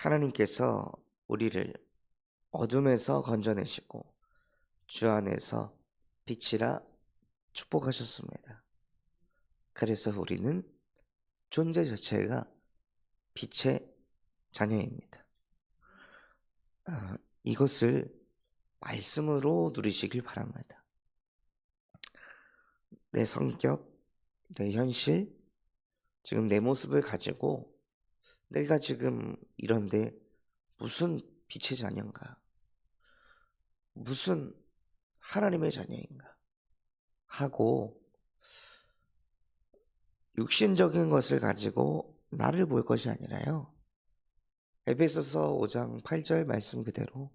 하나님께서 우리를 어둠에서 건져내시고 주 안에서 빛이라 축복하셨습니다. 그래서 우리는 존재 자체가 빛의 자녀입니다. 이것을 말씀으로 누리시길 바랍니다. 내 성격, 내 현실, 지금 내 모습을 가지고 내가 지금 이런데 무슨 빛의 자녀인가? 무슨 하나님의 자녀인가? 하고 육신적인 것을 가지고 나를 볼 것이 아니라요. 에베소서 5장 8절 말씀 그대로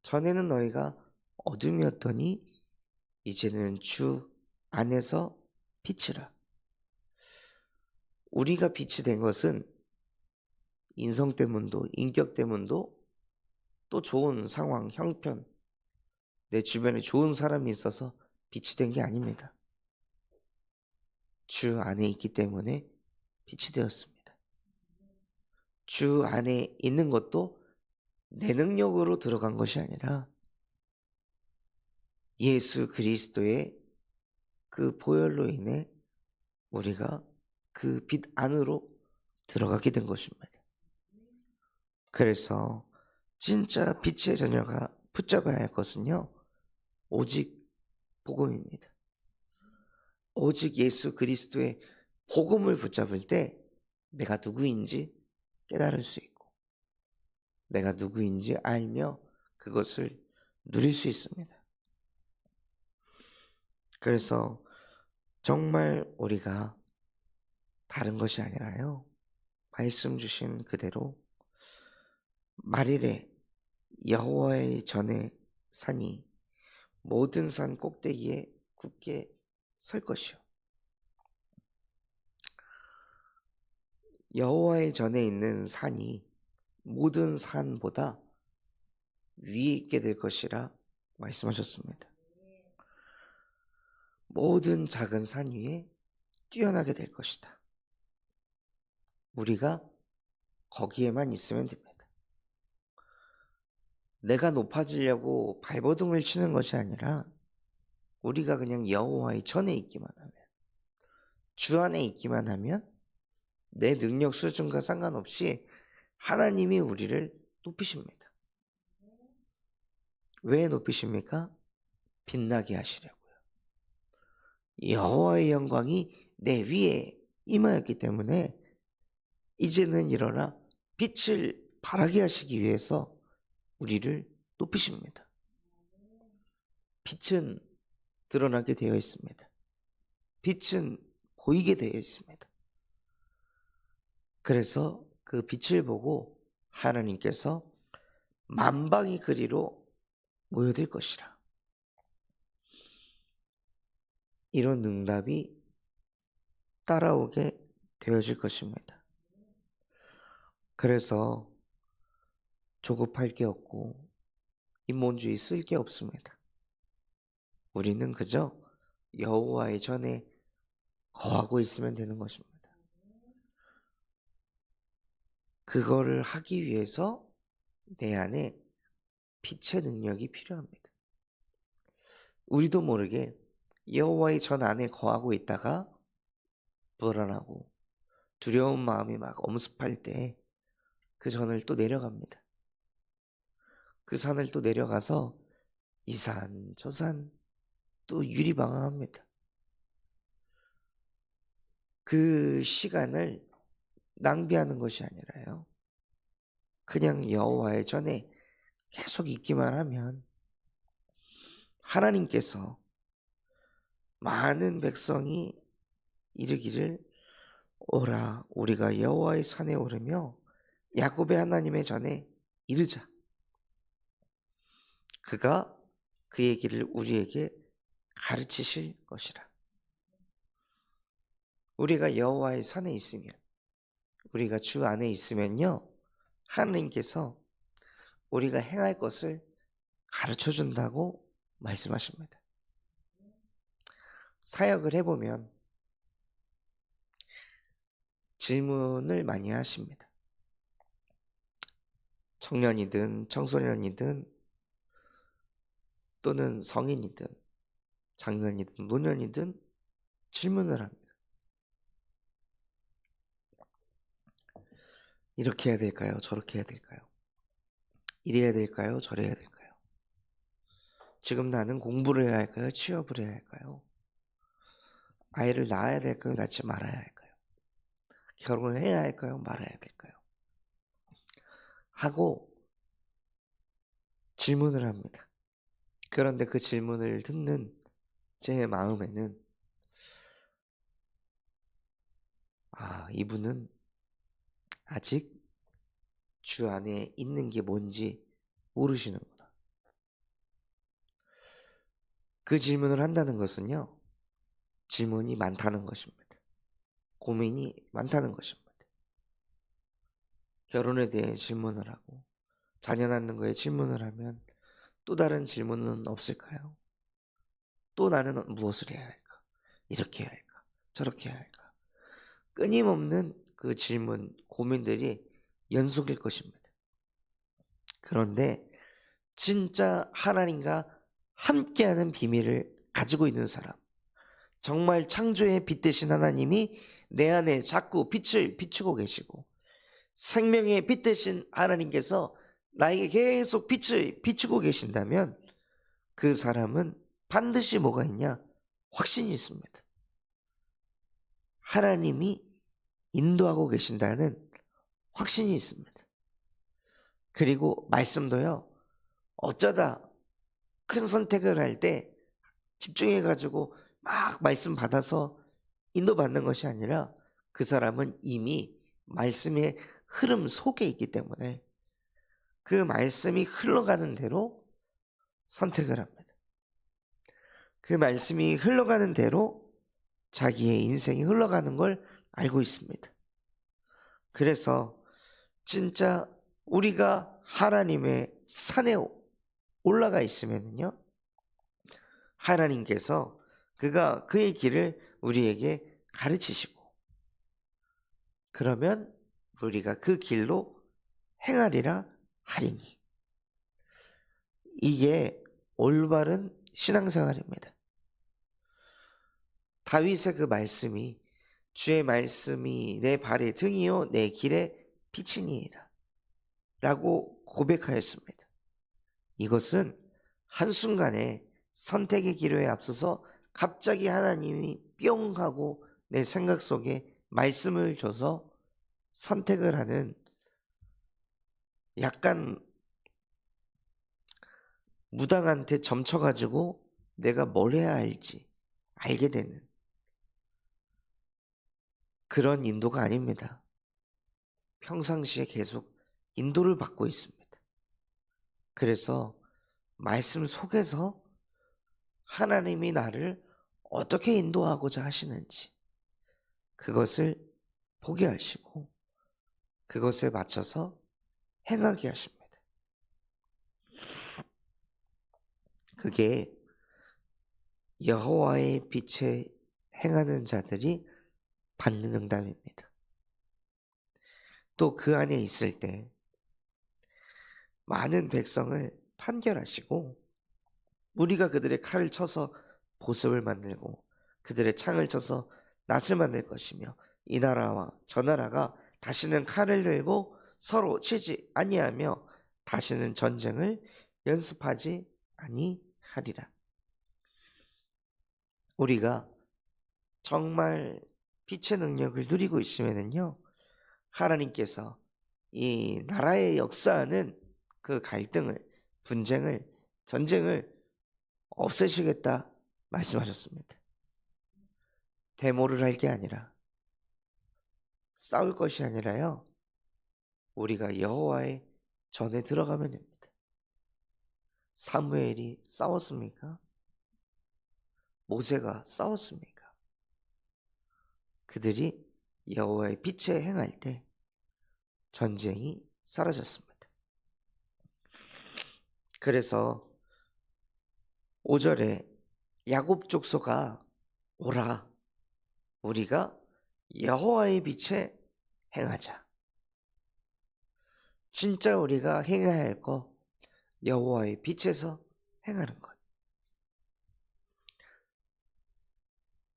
전에는 너희가 어둠이었더니 이제는 주 안에서 빛이라. 우리가 빛이 된 것은 인성 때문도 인격 때문도 또 좋은 상황, 형편, 내 주변에 좋은 사람이 있어서 빛이 된 게 아닙니다. 주 안에 있기 때문에 빛이 되었습니다. 주 안에 있는 것도 내 능력으로 들어간 것이 아니라 예수 그리스도의 그 보혈로 인해 우리가 그 빛 안으로 들어가게 된 것입니다. 그래서 진짜 빛의 자녀가 붙잡아야 할 것은요, 오직 복음입니다. 오직 예수 그리스도의 복음을 붙잡을 때 내가 누구인지 깨달을 수 있고 내가 누구인지 알며 그것을 누릴 수 있습니다. 그래서 정말 우리가 다른 것이 아니라요, 말씀 주신 그대로 말일에 여호와의 전에 산이 모든 산 꼭대기에 굳게 설 것이요. 여호와의 전에 있는 산이 모든 산보다 위에 있게 될 것이라 말씀하셨습니다. 모든 작은 산 위에 뛰어나게 될 것이다. 우리가 거기에만 있으면 됩니다. 내가 높아지려고 발버둥을 치는 것이 아니라 우리가 그냥 여호와의 전에 있기만 하면, 주 안에 있기만 하면 내 능력 수준과 상관없이 하나님이 우리를 높이십니다. 왜 높이십니까? 빛나게 하시려고요. 여호와의 영광이 내 위에 임하였기 때문에 이제는 일어나 빛을 발하게 하시기 위해서 우리를 높이십니다. 빛은 드러나게 되어 있습니다. 빛은 보이게 되어 있습니다. 그래서 그 빛을 보고 하나님께서 만방의 그리로 모여들 것이라. 이런 응답이 따라오게 되어질 것입니다. 그래서 조급할 게 없고 인본주의 쓸 게 없습니다. 우리는 그저 여호와의 전에 거하고 있으면 되는 것입니다. 그거를 하기 위해서 내 안에 빛의 능력이 필요합니다. 우리도 모르게 여호와의 전 안에 거하고 있다가 불안하고 두려운 마음이 막 엄습할 때 그 전을 또 내려갑니다. 그 산을 또 내려가서 이 산, 저 산 또 유리방황합니다. 그 시간을 낭비하는 것이 아니라요, 그냥 여호와의 전에 계속 있기만 하면 하나님께서 많은 백성이 이르기를 오라 우리가 여호와의 산에 오르며 야곱의 하나님의 전에 이르자. 그가 그 얘기를 우리에게 가르치실 것이라. 우리가 여호와의 산에 있으면, 우리가 주 안에 있으면요, 하나님께서 우리가 행할 것을 가르쳐 준다고 말씀하십니다. 사역을 해보면 질문을 많이 하십니다. 청년이든 청소년이든 또는 성인이든 장년이든 노년이든 질문을 합니다. 이렇게 해야 될까요? 저렇게 해야 될까요? 이래야 될까요? 저래야 될까요? 지금 나는 공부를 해야 할까요? 취업을 해야 할까요? 아이를 낳아야 될까요? 낳지 말아야 할까요? 결혼을 해야 할까요? 말아야 될까요? 하고 질문을 합니다. 그런데 그 질문을 듣는 제 마음에는 이분은 아직 주 안에 있는 게 뭔지 모르시는구나. 그 질문을 한다는 것은요, 질문이 많다는 것입니다. 고민이 많다는 것입니다. 결혼에 대해 질문을 하고 자녀 낳는 거에 질문을 하면 또 다른 질문은 없을까요? 또 나는 무엇을 해야 할까? 이렇게 해야 할까? 저렇게 해야 할까? 끊임없는 그 질문, 고민들이 연속일 것입니다. 그런데 진짜 하나님과 함께하는 비밀을 가지고 있는 사람, 정말 창조의 빛 되신 하나님이 내 안에 자꾸 빛을 비추고 계시고 생명의 빛 되신 하나님께서 나에게 계속 빛을 비추고 계신다면 그 사람은 반드시 뭐가 있냐? 확신이 있습니다. 하나님이 인도하고 계신다는 확신이 있습니다. 그리고 말씀도요, 어쩌다 큰 선택을 할 때 집중해가지고 막 말씀 받아서 인도받는 것이 아니라 그 사람은 이미 말씀의 흐름 속에 있기 때문에 그 말씀이 흘러가는 대로 선택을 합니다. 그 말씀이 흘러가는 대로 자기의 인생이 흘러가는 걸 알고 있습니다. 그래서 진짜 우리가 하나님의 산에 올라가 있으면요, 하나님께서 그가 그의 길을 우리에게 가르치시고 그러면 우리가 그 길로 행하리라 하리니, 이게 올바른 신앙생활입니다. 다윗의 그 말씀이, 주의 말씀이 내 발의 등이요 내 길의 빛이니이다 라고 고백하였습니다. 이것은 한순간에 선택의 기로에 앞서서 갑자기 하나님이 뿅 하고 내 생각 속에 말씀을 줘서 선택을 하는, 약간 무당한테 점쳐가지고 내가 뭘 해야 할지 알게 되는 그런 인도가 아닙니다. 평상시에 계속 인도를 받고 있습니다. 그래서 말씀 속에서 하나님이 나를 어떻게 인도하고자 하시는지 그것을 보게 하시고 그것에 맞춰서 행하게 하십니다. 그게 여호와의 빛에 행하는 자들이 받는 응답입니다. 또 그 안에 있을 때 많은 백성을 판결하시고 우리가 그들의 칼을 쳐서 보습을 만들고 그들의 창을 쳐서 낫을 만들 것이며 이 나라와 저 나라가 다시는 칼을 들고 서로 치지 아니하며 다시는 전쟁을 연습하지 아니하리라. 우리가 정말 빛의 능력을 누리고 있으면요, 하나님께서 이 나라의 역사하는 그 갈등을, 분쟁을, 전쟁을 없애시겠다 말씀하셨습니다. 데모를 할 게 아니라, 싸울 것이 아니라요, 우리가 여호와의 전에 들어가면 됩니다. 사무엘이 싸웠습니까? 모세가 싸웠습니까? 그들이 여호와의 빛에 행할 때 전쟁이 사라졌습니다. 그래서 5절에 야곱 족속아 오라, 우리가 여호와의 빛에 행하자. 진짜 우리가 행해야 할 거 여호와의 빛에서 행하는 것.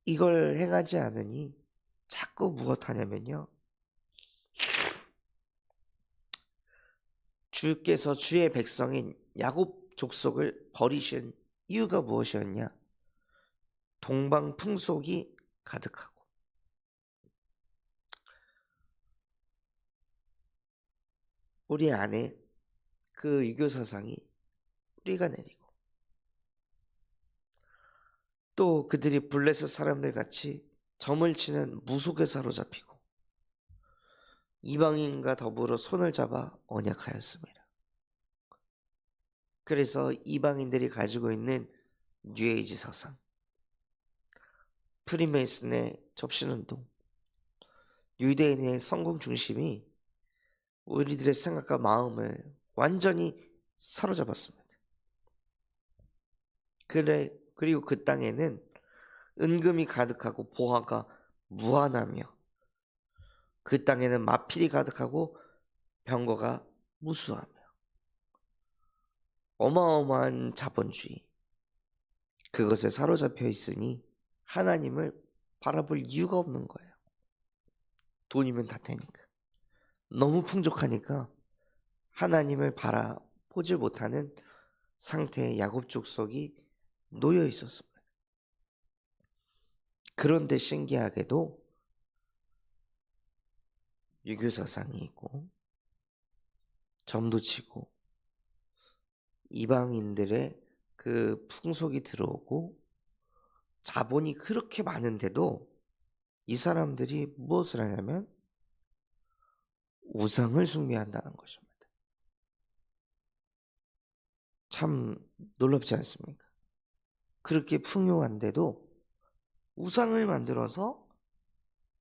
이걸 행하지 않으니 자꾸 무엇하냐면요, 주께서 주의 백성인 야곱 족속을 버리신 이유가 무엇이었냐? 동방 풍속이 가득하고 우리 안에 그 유교 사상이 뿌리가 내리고, 또 그들이 블레셋 사람들 같이 점을 치는 무속에 사로잡히고 이방인과 더불어 손을 잡아 언약하였습니다. 그래서 이방인들이 가지고 있는 뉴에이지 사상, 프리메이슨의 접신운동, 유대인의 성공 중심이 우리들의 생각과 마음을 완전히 사로잡았습니다. 그리고 그 땅에는 은금이 가득하고 보화가 무한하며, 그 땅에는 마필이 가득하고 병거가 무수하며, 어마어마한 자본주의, 그것에 사로잡혀 있으니 하나님을 바라볼 이유가 없는 거예요. 돈이면 다 되니까. 너무 풍족하니까 하나님을 바라보지 못하는 상태의 야곱 족속이 놓여 있었습니다. 그런데 신기하게도 유교 사상이 있고 점도 치고 이방인들의 그 풍속이 들어오고 자본이 그렇게 많은데도 이 사람들이 무엇을 하냐면 우상을 숭배한다는 것입니다. 참 놀랍지 않습니까? 그렇게 풍요한데도 우상을 만들어서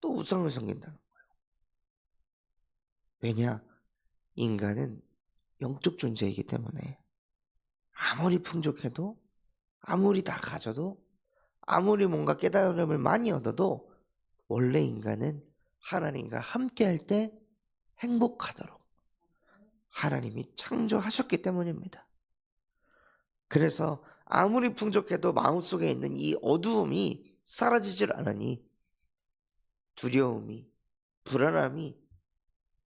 또 우상을 섬긴다는 거예요. 왜냐? 인간은 영적 존재이기 때문에 아무리 풍족해도, 아무리 다 가져도, 아무리 뭔가 깨달음을 많이 얻어도 원래 인간은 하나님과 함께 할 때 행복하도록 하나님이 창조하셨기 때문입니다. 그래서 아무리 풍족해도 마음속에 있는 이 어두움이 사라지질 않으니 두려움이, 불안함이,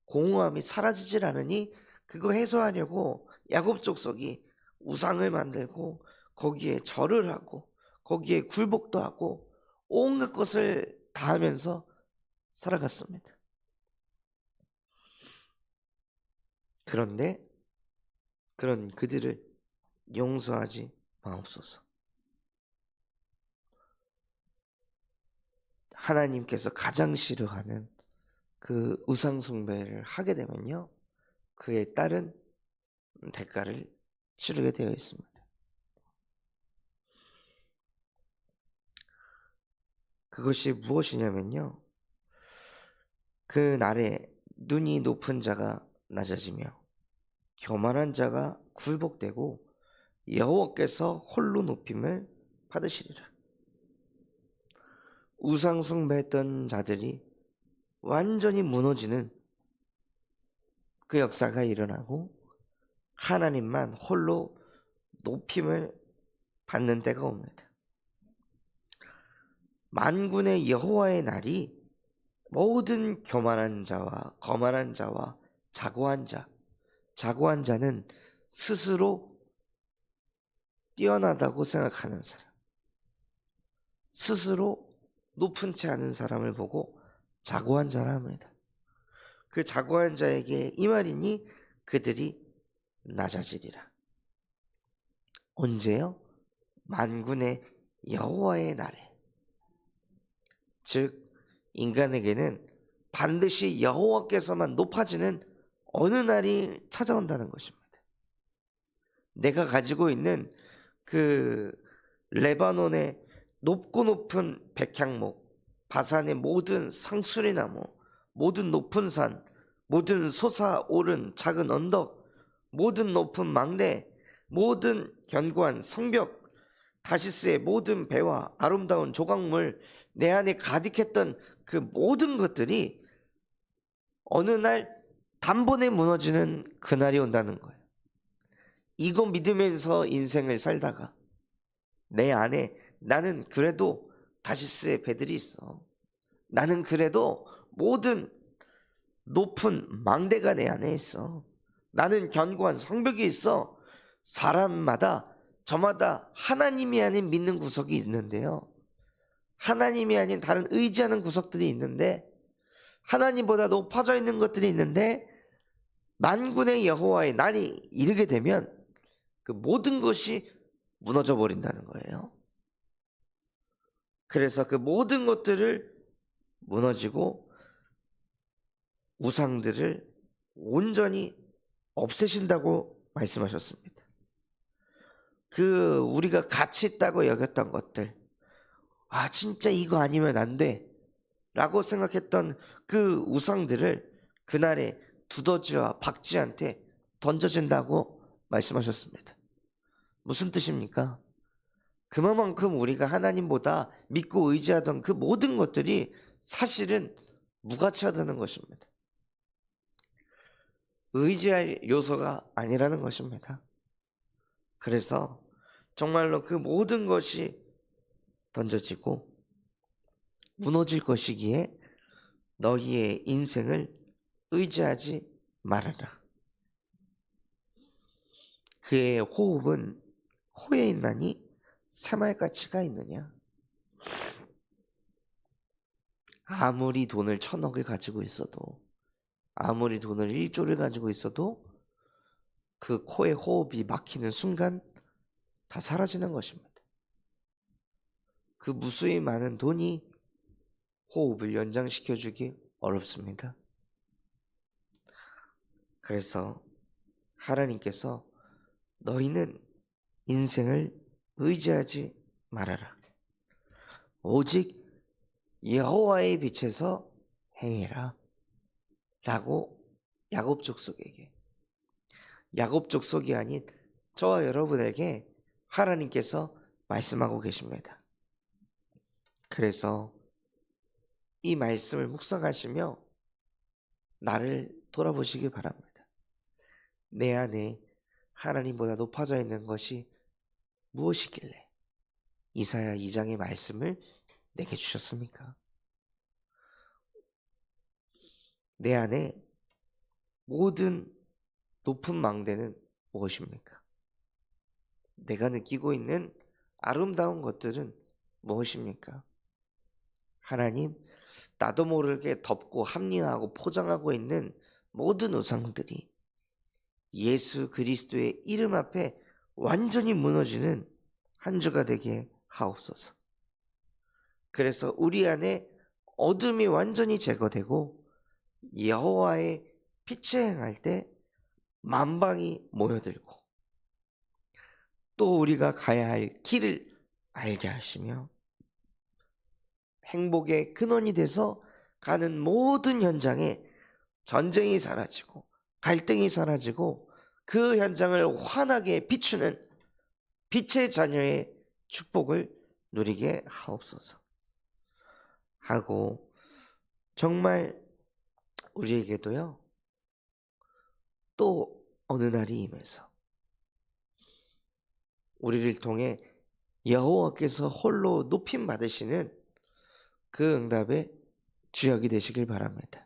공허함이 사라지질 않으니 그거 해소하려고 야곱 족속이 우상을 만들고 거기에 절을 하고 거기에 굴복도 하고 온갖 것을 다 하면서 살아갔습니다. 그런데 그런 그들을 용서하지 마옵소서. 하나님께서 가장 싫어하는 그 우상 숭배를 하게 되면요, 그에 따른 대가를 치르게 되어 있습니다. 그것이 무엇이냐면요, 그 날에 눈이 높은 자가 낮아지며 교만한 자가 굴복되고 여호와께서 홀로 높임을 받으시리라. 우상 숭배했던 자들이 완전히 무너지는 그 역사가 일어나고 하나님만 홀로 높임을 받는 때가 옵니다. 만군의 여호와의 날이 모든 교만한 자와 거만한 자와 자고한 자는 스스로 뛰어나다고 생각하는 사람, 스스로 높은 채 하는 사람을 보고 자고한 자라 합니다. 그 자고한 자에게 이 말이니 그들이 낮아지리라. 언제요? 만군의 여호와의 날에. 즉 인간에게는 반드시 여호와께서만 높아지는 어느 날이 찾아온다는 것입니다. 내가 가지고 있는 그 레바논의 높고 높은 백향목, 바산의 모든 상수리나무, 모든 높은 산, 모든 솟아오른 작은 언덕, 모든 높은 망대, 모든 견고한 성벽, 다시스의 모든 배와 아름다운 조각물, 내 안에 가득했던 그 모든 것들이 어느 날 단번에 무너지는 그날이 온다는 거예요. 이거 믿으면서 인생을 살다가 내 안에 나는 그래도 다시스의 배들이 있어. 나는 그래도 모든 높은 망대가 내 안에 있어. 나는 견고한 성벽이 있어. 사람마다 저마다 하나님이 아닌 믿는 구석이 있는데요. 하나님이 아닌 다른 의지하는 구석들이 있는데 하나님보다 높아져 있는 것들이 있는데 만군의 여호와의 날이 이르게 되면 그 모든 것이 무너져 버린다는 거예요. 그래서 그 모든 것들을 무너지고 우상들을 온전히 없애신다고 말씀하셨습니다. 그 우리가 가치 있다고 여겼던 것들, 진짜 이거 아니면 안 돼 라고 생각했던 그 우상들을 그날에 두더지와 박쥐한테 던져진다고 말씀하셨습니다. 무슨 뜻입니까? 그만큼 우리가 하나님보다 믿고 의지하던 그 모든 것들이 사실은 무가치하다는 것입니다. 의지할 요소가 아니라는 것입니다. 그래서 정말로 그 모든 것이 던져지고 무너질 것이기에 너희의 인생을 의지하지 말아라. 그의 호흡은 호에 있나니 새말가치가 있느냐? 아무리 돈을 1,000억을 가지고 있어도, 아무리 돈을 1조를 가지고 있어도 그 코에 호흡이 막히는 순간 다 사라지는 것입니다. 그 무수히 많은 돈이 호흡을 연장시켜주기 어렵습니다. 그래서 하나님께서 너희는 인생을 의지하지 말아라. 오직 여호와의 빛에서 행해라 라고 야곱 족속에게, 야곱 족속이 아닌 저와 여러분에게 하나님께서 말씀하고 계십니다. 그래서 이 말씀을 묵상하시며 나를 돌아보시기 바랍니다. 내 안에 하나님보다 높아져 있는 것이 무엇이길래 이사야 2장의 말씀을 내게 주셨습니까? 내 안에 모든 높은 망대는 무엇입니까? 내가 느끼고 있는 아름다운 것들은 무엇입니까? 하나님, 나도 모르게 덮고 합리화하고 포장하고 있는 모든 우상들이 예수 그리스도의 이름 앞에 완전히 무너지는 한 주가 되게 하옵소서. 그래서 우리 안에 어둠이 완전히 제거되고 여호와의 빛에 행할 때 만방이 모여들고 또 우리가 가야 할 길을 알게 하시며 행복의 근원이 돼서 가는 모든 현장에 전쟁이 사라지고 갈등이 사라지고 그 현장을 환하게 비추는 빛의 자녀의 축복을 누리게 하옵소서 하고, 정말 우리에게도요 또 어느 날이 임해서 우리를 통해 여호와께서 홀로 높임 받으시는 그 응답의 주역이 되시길 바랍니다.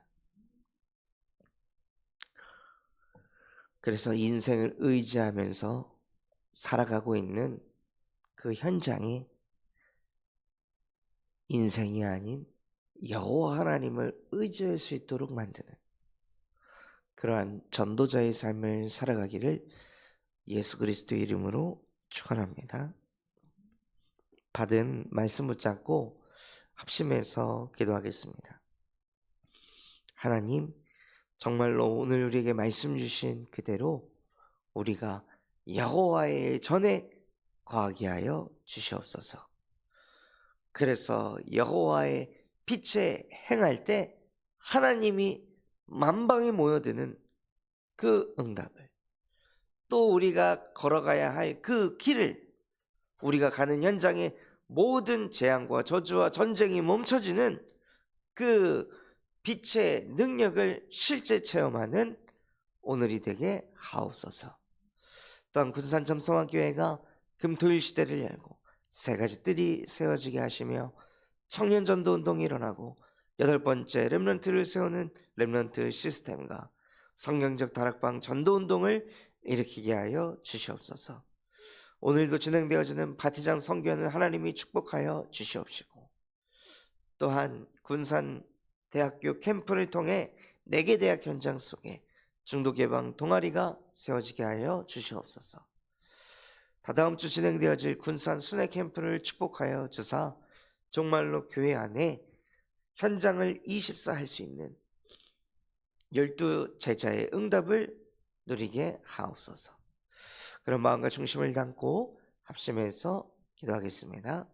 그래서 인생을 의지하면서 살아가고 있는 그 현장에 인생이 아닌 여호와 하나님을 의지할 수 있도록 만드는 그러한 전도자의 삶을 살아가기를 예수 그리스도의 이름으로 축원합니다. 받은 말씀 붙잡고 합심해서 기도하겠습니다. 하나님, 정말로 오늘 우리에게 말씀 주신 그대로 우리가 여호와의 전에 거하게 하여 주시옵소서. 그래서 여호와의 빛에 행할 때 하나님이 만방에 모여드는 그 응답을, 또 우리가 걸어가야 할 그 길을, 우리가 가는 현장에 모든 재앙과 저주와 전쟁이 멈춰지는 그 빛의 능력을 실제 체험하는 오늘이 되게 하옵소서. 또한 군산 점성학교회가 금토일 시대를 열고 세 가지 뜰이 세워지게 하시며 청년 전도 운동이 일어나고 8번째 렘넌트를 세우는 렘넌트 시스템과 성경적 다락방 전도 운동을 일으키게 하여 주시옵소서. 오늘도 진행되어지는 바티장 선교회는 하나님이 축복하여 주시옵시고, 또한 군산 대학교 캠프를 통해 4개 대학 현장 속에 중독 예방 동아리가 세워지게 하여 주시옵소서. 다다음 주 진행되어질 군산 순회 캠프를 축복하여 주사 정말로 교회 안에 현장을 24 할 수 있는 12 제자의 응답을 누리게 하옵소서. 그런 마음과 중심을 담고 합심해서 기도하겠습니다.